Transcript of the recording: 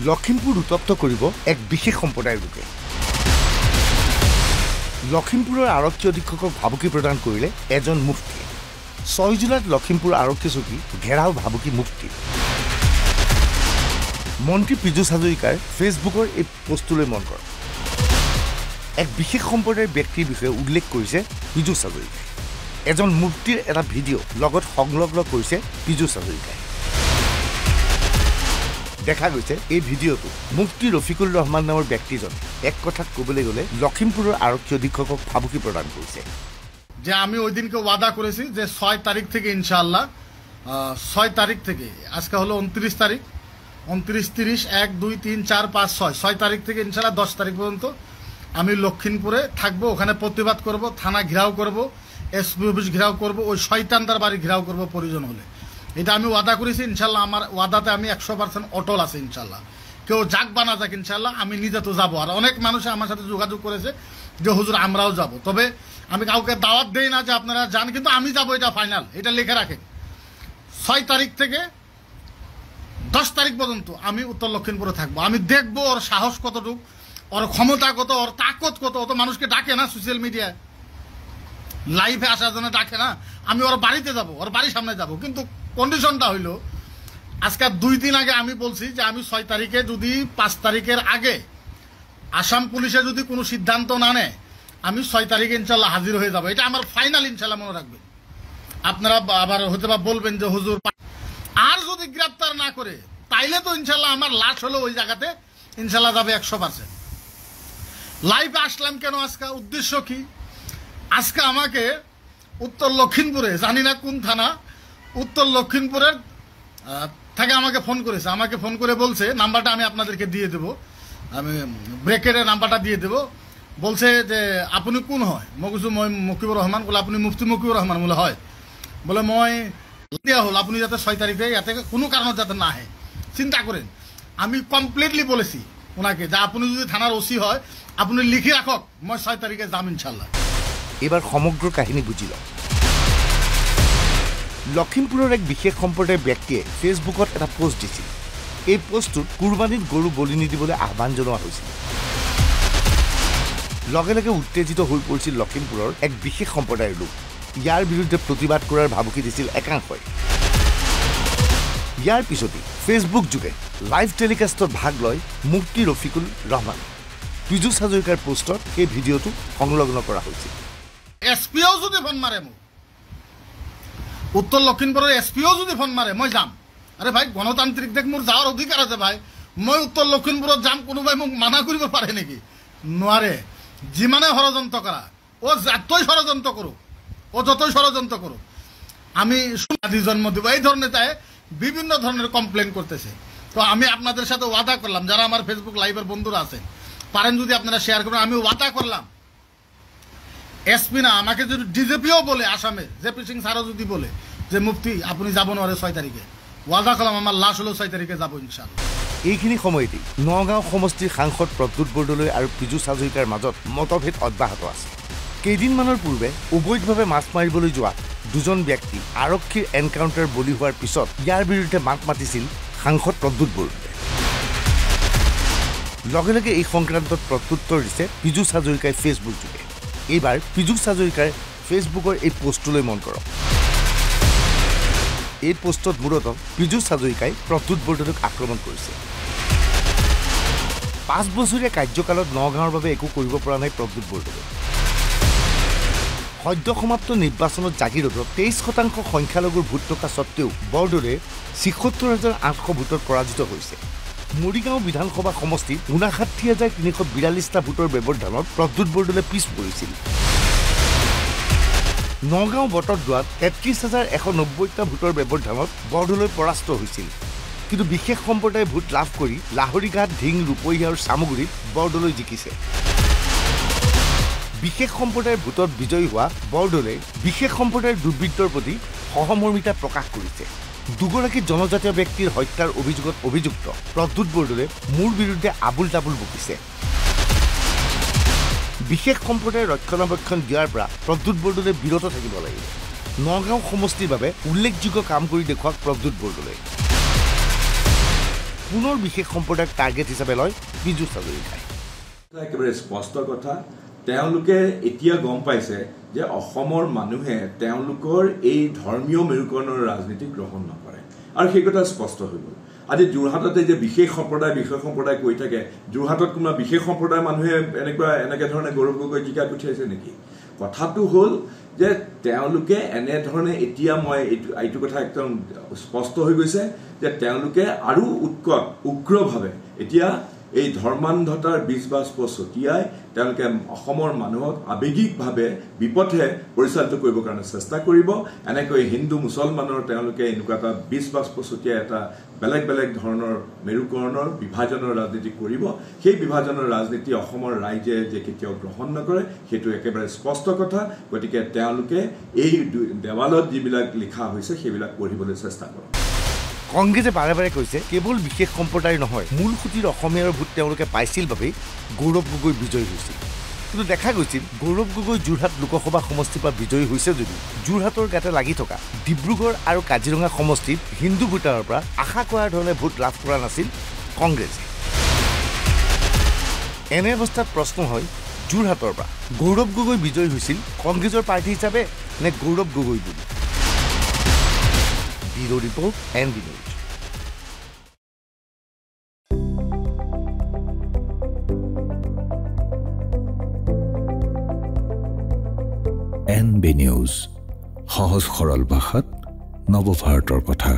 লখিমপুৰ উত্তপ্ত কৰিব এক বিশেষ সম্প্ৰদায়ৰ লোকে। লখিমপুৰৰ আৰক্ষী অধীক্ষকক ভাবুকি প্ৰদান কৰিলে এজন মুফতি। 6 জুলাইত লখিমপুৰ আৰক্ষী চকী ঘেৰাও ভাবুকি মুফতি। মন্ত্ৰী পীযুষ হাজৰিকাৰ ফেচবুকৰ এই পোষ্টলৈ মন কৰক। এক বিশেষ সম্প্ৰদায়ৰ ব্যক্তিৰ বিষয়ে উল্লেখ কৰিছে পীযুষ হাজৰিকাই। এজন মুফতিৰ এটা ভিডিঅ' লগত সংলগ্ন কৰিছে পীযুষ হাজৰিকাই। দেখা গৈছে এই ভিডিঅ'টো মুফতি ৰফিকুল ৰহমান নামৰ ব্যক্তিজন এক কথাত ক'বলৈ গ'লে লখিমপুৰৰ আৰক্ষী অধীক্ষকক ভাবুকি প্ৰদান কৰিছে যে আমি ওই দিনকে ওয়াদা করেছি যে 6 তারিখ থেকে ইনশাআল্লাহ 6 তারিখ থেকে আজকে হলো 29 তারিখ 29 30 1 2 3 4 5 6 তারিখ থেকে ইনশাআল্লাহ 10 তারিখ পর্যন্ত আমি লখিমপুরে থাকবো, ওখানে প্রতিবাদ করব, থানা ঘেরাও করব, এসপি অফিস ঘেরাও করব, ওই শয়তানদার বাড়ি ঘেরাও করব প্রয়োজন হলে। এটা আমি ওয়াদা করেছি ইনশাআল্লাহ। আমার ওয়াদাতে আমি 100% অটল আছে ইনশাআল্লাহ। কেউ যাক বানা যাক ইনশাআল্লাহ আমি নিজে তো যাবো। আর অনেক মানুষ আমার সাথে যোগাযোগ করেছে যে হুজুর আমরাও যাব, তবে আমি কাউকে দাওয়াত দেই না যে আপনারা যান, কিন্তু আমি যাব, এটা ফাইনাল, এটা লিখে রাখেন। 6 তারিখ থেকে 10 তারিখ পর্যন্ত আমি উত্তর লক্ষিমপুরে থাকবো। আমি দেখবো ওর সাহস কতটুকু, ওর ক্ষমতা কত, ওর তাকত কত। অত মানুষকে ডাকে না সোশ্যাল মিডিয়ায়, লাইভে আসার জন্য ডাকে না। আমি ওর বাড়িতে যাব, ওর বাড়ির সামনে যাব, কিন্তু কন্ডিশনটা হইল আজকে 2 দিন আগে আমি বলছি যে আমি 6 তারিখে যদি 5 তারিখের আগে আসাম পুলিশে যদি কোনো সিদ্ধান্ত না নেয় আমি 6 তারিখে ইনশাল্লাহ হাজির হয়ে যাবো। এটা আমার ফাইনাল ইনশাল্লাহ, মনে রাখবেন। আপনারা আবার হয়তো বা বলবেন যে হুজুর আর যদি গ্রেপ্তার না করে তাইলে তো ইনশাল্লাহ আমার লাশ হলো ওই জায়গাতে ইনশাল্লাহ যাবে 100%। লাইভে আসলাম কেন আজকে, উদ্দেশ্য কি? আজকে আমাকে উত্তর লক্ষিমপুরে, জানি না কোন থানা, উত্তর লক্ষিমপুরের থেকে আমাকে ফোন করেছে। আমাকে ফোন করে বলছে, নাম্বারটা আমি আপনাদেরকে দিয়ে দেবো, আমি ব্রেকেটের নাম্বারটা দিয়ে দেবো। বলছে যে আপনি কোন হয়? মগুজু মই মকিবুর রহমান। বলে আপনি মুফতি মকিবুর রহমান? বলে হয়। বলে মই দিয়া হল আপনি যাতে 6 তারিখে ইয়াতে কোনো কারণে যাতে না আহে। চিন্তা করেন, আমি কমপ্লিটলি বলেছি ওনাকে যে আপনি যদি থানার ওসি হয় আপনি লিখে রাখক, মই 6 তারিখে যাম ইনশাল্লাহ। এবার সমগ্র কাহিনী বুঝি লওক। লখিমপুৰৰ এক বিশেষ সম্প্ৰদায়ৰ ব্যক্তিয়ে ফেচবুকত এটা পোষ্ট দিছিল। এই পোষ্টটোত কুৰবানীত গৰু বলি নিদিবলৈ আহ্বান জনোৱা হৈছিল। লগে লগে উত্তেজিত হৈ পৰিছিল লখিমপুৰৰ এক বিশেষ সম্প্ৰদায়ৰ লোক। ইয়াৰ বিৰুদ্ধে প্ৰতিবাদ কৰাৰ ভাবুকি দিছিল একাংশই। ইয়াৰ পিছতেই ফেচবুক যোগে লাইভ টেলিকাষ্টত ভাগ লয় মুফতি ৰফিকুল ৰহমান। পীযুষ হাজৰিকাৰ পোষ্টত এই ভিডিঅ'টো সংলগ্ন কৰা হৈছিল। এসপিও যদি ফোন মারে, উত্তর লক্ষিমপুরের এসপিও যদি ফোন মারে, মই যাম। আরে ভাই, গণতান্ত্রিক দেশ, মোর যাওয়ার অধিকার আছে ভাই। মই উত্তর লক্ষিমপুরত যাম, কোনোবাই মোক মানা কৰিব পাৰে নেকি? নোৱাৰে। যিমানে ষড়যন্ত্ৰ কৰা, ও যতই ষড়যন্ত্ৰ কৰো, ও যতই ষড়যন্ত্ৰ করো, আমি আদি জন্ম দিব, এই ধরনের তাই বিভিন্ন ধরনের কমপ্লেন করতেছে। তো আমি আপনাদের সাথে ওয়াদা করলাম, যারা আমার ফেসবুক লাইভের বন্ধুরা আছেন পারেন যদি আপনারা শেয়ার করুন, আমি ওয়াদা করলাম এসপি না, আমাকে যদি ডিজিপিও বলে, আসামে জেপি সিং স্যারও যদি বলে যে মুফতি আপনি যাব নোৱাৰে 6 তাৰিখে, ওয়াদা কৰলাম আমাৰ লাশ হলেও 6 তাৰিখে যাব ইনশাআল্লাহ। এইখিনি সময়তেই নগাঁও সমষ্টিৰ সাংসদ প্ৰদ্যুৎ বৰদলৈ আৰু পীযুষ হাজৰিকাৰ মাজত মতভেদ অব্যাহত আছে। কেইদিনমানৰ পূৰ্বে অবৈধভাৱে মাছ মাৰিবলৈ যোৱা 2জন ব্যক্তি আৰক্ষীৰ এনকাউণ্টাৰ বলি হোৱাৰ পিছত ইয়াৰ বিৰুদ্ধে মাত মাতিছিল সাংসদ প্ৰদ্যুৎ বৰদলৈ। লগে লগে এই সংক্ৰান্তত প্ৰত্যুত্তৰ দিছে পীযুষ হাজৰিকাই ফেচবুক যোগে। এইবাৰ পীযুষ হাজৰিকাৰ ফেচবুকৰ এই পোষ্টলৈ মন কৰক। এই পোষ্টত মূলতঃ পীযুষ হাজৰিকাই প্ৰদ্যুৎ বৰদলৈক আক্ৰমণ কৰিছে। 5 বছৰীয়া কাৰ্যকালত নগাঁৱৰ বাবে একো কৰিব পৰা নাই প্ৰদ্যুৎ বৰদলৈ। সদ্য সমাপ্ত নিৰ্বাচনত জাগিৰোডত 23% সংখ্যালঘুৰ ভোট থকা স্বত্তেও বৰদলৈ ৭৬,৮০০ ভোটত পৰাজিত হৈছে। মৰিগাঁও বিধানসভা সমষ্টিত ৫৯,৩৪২টা ভোটৰ ব্যৱধানত প্ৰদ্যুৎ বৰদলৈ পিছ পৰিছিল। নগাঁও বটদ্ৰৱাত ৩৩,১৯০টা ভোটৰ ব্যৱধানত বৰদলৈ পৰাস্ত হৈছিল। কিন্তু বিশেষ সম্প্ৰদায়ে ভোট লাভ কৰি লাহৰীঘাট, ঢিং, ৰূপহী আৰু চামগুৰিত বৰদলৈ জিকিছে। বিশেষ সম্প্ৰদায়ৰ ভোটত বিজয়ী হোৱা বৰদলৈ বিশেষ সম্প্ৰদায়ৰ দুৰ্বৃত্তৰ প্ৰতি সহমৰ্মিতা প্ৰকাশ কৰিছে। দুগৰাকী জনজাতীয় ব্যক্তিৰ হত্যাৰ অভিযোগত অভিযুক্ত প্ৰদ্যুৎ বৰদলৈ মোৰ বিৰুদ্ধে আবুল তাবুল বকিছে। বিশেষ সম্প্ৰদায়ৰ ৰক্ষণাবেক্ষণ দিয়াৰ পৰা প্ৰদ্যুৎ বৰদলৈ বিৰত থাকিব লাগিব। নগাঁও সমষ্টিৰ বাবে উল্লেখযোগ্য কাম কৰি দেখুৱাওক প্ৰদ্যুৎ বৰদলৈ। পুনৰ বিশেষ সম্প্ৰদায়ক টাৰ্গেট হিচাপে লয় পীযুষ হাজৰিকাই। একেবাৰে স্পষ্ট কথা, তেওঁলোকে এতিয়া গম পাইছে যে অসমৰ মানুহে তেওঁলোকৰ এই ধৰ্মীয় মেৰুকৰণৰ ৰাজনীতি গ্ৰহণ নকৰে, আৰু সেই কথা স্পষ্ট হৈ গ'ল। আজি যোৰহাটতে যে বিশেষ সম্প্ৰদায় কৈ থাকে, যোৰহাটত কোনোবা বিশেষ সম্প্ৰদায়ৰ মানুহে এনেকে ধৰণে গৌৰৱ গগৈ জিকাই পঠিয়াইছে নেকি? কথাটো হ'ল যে তেওঁলোকে এনেধৰণে এতিয়া মই এইটো কথা একদম স্পষ্ট হৈ গৈছে যে তেওঁলোকে আৰু উগ্ৰভাৱে এতিয়া এই ধৰ্মান্ধতাৰ বীজ বাষ্প ছটিয়াই তেওঁলোকে অসমৰ মানুহক আৱেগিকভাৱে বিপথে পৰিচালিত কৰিবৰ কাৰণে চেষ্টা কৰিব। এনেকৈ হিন্দু মুছলমানৰ তেওঁলোকে এনেকুৱা এটা বীজ বাষ্প ছটিয়াই এটা বেলেগ বেলেগ ধৰণৰ মেৰুকৰণৰ বিভাজনৰ ৰাজনীতি কৰিব। সেই বিভাজনৰ ৰাজনীতি অসমৰ ৰাইজে যে কেতিয়াও গ্ৰহণ নকৰে সেইটো একেবাৰে স্পষ্ট কথা। গতিকে তেওঁলোকে এই দেৱালত যিবিলাক লিখা হৈছে সেইবিলাক পঢ়িবলৈ চেষ্টা কৰক। কংগ্ৰেছে বাৰে বাৰে কৈছে কেৱল বিশেষ সম্প্ৰদায় নহয়, মূল সুঁতিৰ অসমীয়াৰ ভোট তেওঁলোকে পাইছিল বাবেই গৌৰৱ গগৈ বিজয়ী হৈছিল। কিন্তু দেখা গৈছিল গৌৰৱ গগৈ যোৰহাট লোকসভা সমষ্টিৰ পৰা বিজয়ী হৈছে যদিও যোৰহাটৰ গাতে লাগি থকা ডিব্ৰুগড় আৰু কাজিৰঙা সমষ্টিত হিন্দু ভোটাৰৰ পৰা আশা কৰাৰ ধৰণে ভোট লাভ কৰা নাছিল কংগ্ৰেছে। এনে অৱস্থাত প্ৰশ্ন হয়, যোৰহাটৰ পৰা গৌৰৱ গগৈ বিজয়ী হৈছিল কংগ্ৰেছৰ প্ৰাৰ্থী হিচাপে নে গৌৰৱ গগৈ বুলি? Bureau' report NB news. NB news, সহজ সৰল ভাষাত নৱভাৰতৰ কথা।